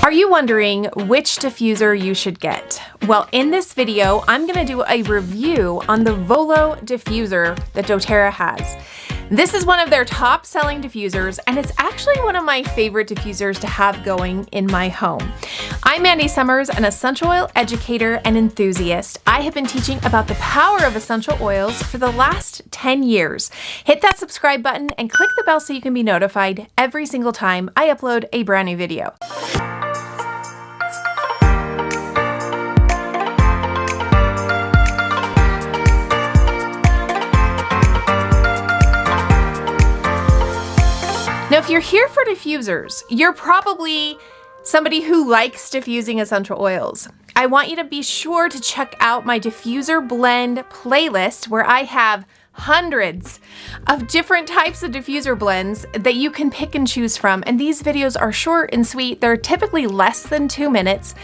Are you wondering which diffuser you should get? Well, in this video, I'm gonna do a review on the Volo diffuser that doTERRA has. This is one of their top selling diffusers, and it's actually one of my favorite diffusers to have going in my home. I'm Mandy Sommers, an essential oil educator and enthusiast. I have been teaching about the power of essential oils for the last 10 years. Hit that subscribe button and click the bell so you can be notified every single time I upload a brand new video. Now, if you're here for diffusers, you're probably somebody who likes diffusing essential oils. I want you to be sure to check out my diffuser blend playlist where I have hundreds of different types of diffuser blends that you can pick and choose from. And these videos are short and sweet. They're typically less than 2 minutes.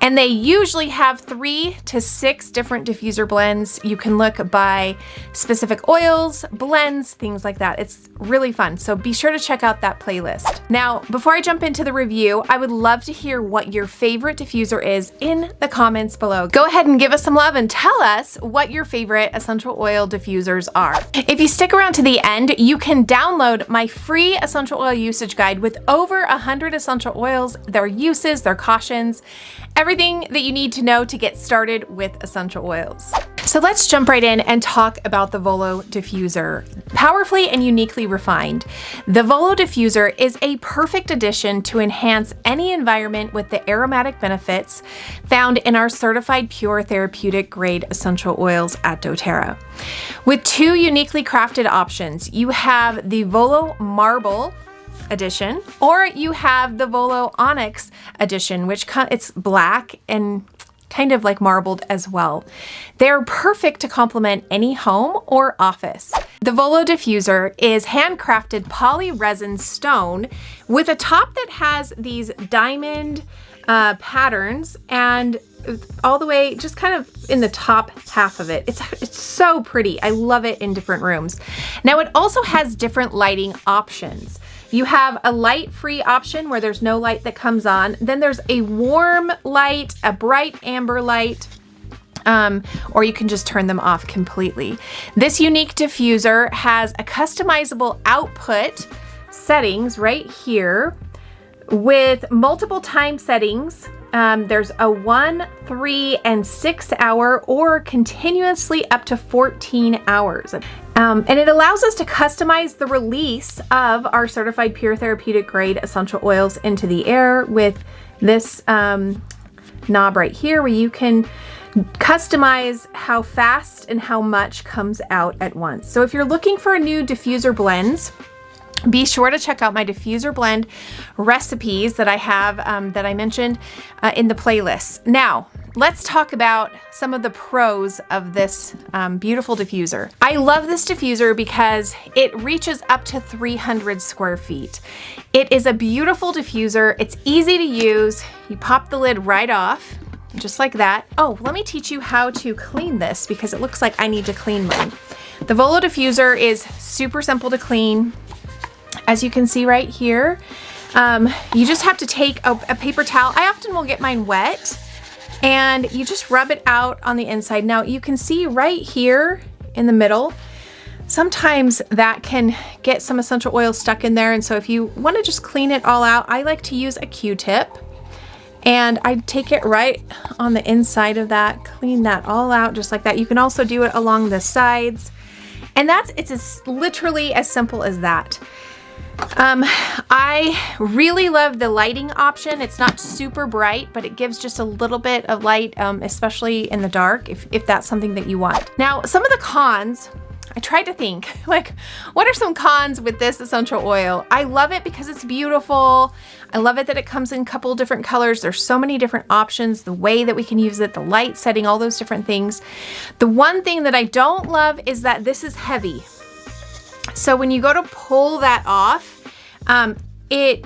And they usually have 3 to 6 different diffuser blends. You can look by specific oils, blends, things like that. It's really fun. So be sure to check out that playlist. Now, before I jump into the review, I would love to hear what your favorite diffuser is in the comments below. Go ahead and give us some love and tell us what your favorite essential oil diffusers are. If you stick around to the end, you can download my free essential oil usage guide with over 100 essential oils, their uses, their cautions, everything that you need to know to get started with essential oils. So let's jump right in and talk about the Volo diffuser. Powerfully and uniquely refined, the Volo diffuser is a perfect addition to enhance any environment with the aromatic benefits found in our certified pure therapeutic grade essential oils at doTERRA. With 2 uniquely crafted options, you have the Volo Marble edition, or you have the Volo Onyx edition, which it's black and kind of like marbled as well. They're perfect to complement any home or office. The Volo diffuser is handcrafted poly resin stone with a top that has these diamond patterns and all the way just kind of in the top half of it. It's so pretty. I love it in different rooms. Now it also has different lighting options. You have a light-free option where there's no light that comes on. Then there's a warm light, a bright amber light, or you can just turn them off completely. This unique diffuser has a customizable output settings right here with multiple time settings. There's a 1, 3, and 6 hour or continuously up to 14 hours. And it allows us to customize the release of our certified pure therapeutic grade essential oils into the air with this knob right here where you can customize how fast and how much comes out at once. So if you're looking for a new diffuser blends, be sure to check out my diffuser blend recipes that I have that I mentioned in the playlist. Now, let's talk about some of the pros of this beautiful diffuser. I love this diffuser because it reaches up to 300 square feet. It is a beautiful diffuser. It's easy to use. You pop the lid right off, just like that. Oh, let me teach you how to clean this because it looks like I need to clean mine. The Volo diffuser is super simple to clean. As you can see right here, you just have to take a paper towel. I often will get mine wet and you just rub it out on the inside. Now you can see right here in the middle, sometimes that can get some essential oil stuck in there. And so if you want to just clean it all out, I like to use a Q-tip and I take it right on the inside of that, clean that all out just like that. You can also do it along the sides. And it's literally as simple as that. I really love the lighting option. It's not super bright, but it gives just a little bit of light, especially in the dark, if that's something that you want. Now, some of the cons, I tried to think, like, what are some cons with this essential oil? I love it because it's beautiful. I love it that it comes in a couple different colors. There's so many different options, the way that we can use it, the light setting, all those different things. The one thing that I don't love is that this is heavy. So when you go to pull that off, it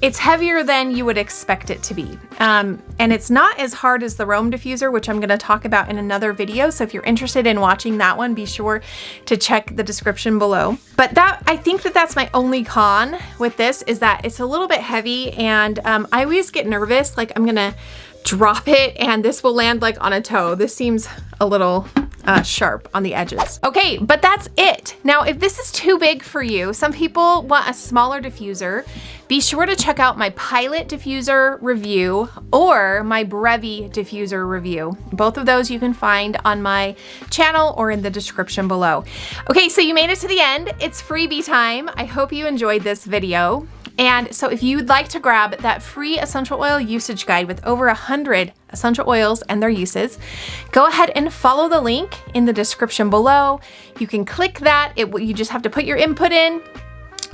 It's heavier than you would expect it to be. And it's not as hard as the Rome diffuser, which I'm gonna talk about in another video. So if you're interested in watching that one, be sure to check the description below. But I think that's my only con with this, is that it's a little bit heavy, and I always get nervous, like I'm gonna drop it and this will land like on a toe. This seems a little sharp on the edges. Okay, but that's it. Now, if this is too big for you, some people want a smaller diffuser, be sure to check out my pilot diffuser review or my Brevi diffuser review. Both of those you can find on my channel or in the description below. Okay, so you made it to the end. It's freebie time. I hope you enjoyed this video. And so if you'd like to grab that free essential oil usage guide with over 100 essential oils and their uses, go ahead and follow the link in the description below. You can click that. You just have to put your input in,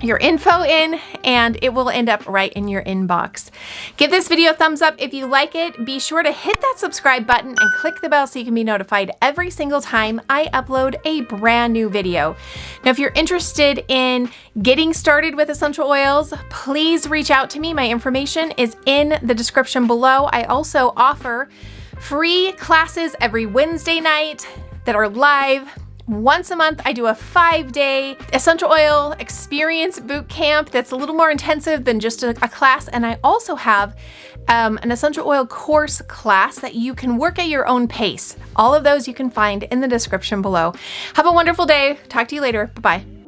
your info in, and it will end up right in your inbox. Give this video a thumbs up if you like it. Be sure to hit that subscribe button and click the bell so you can be notified every single time I upload a brand new video. Now, if you're interested in getting started with essential oils, please reach out to me. My information is in the description below. I also offer free classes every Wednesday night that are live. Once a month, I do a 5-day essential oil experience boot camp that's a little more intensive than just a class. And I also have an essential oil course class that you can work at your own pace. All of those you can find in the description below. Have a wonderful day. Talk to you later. Bye-bye.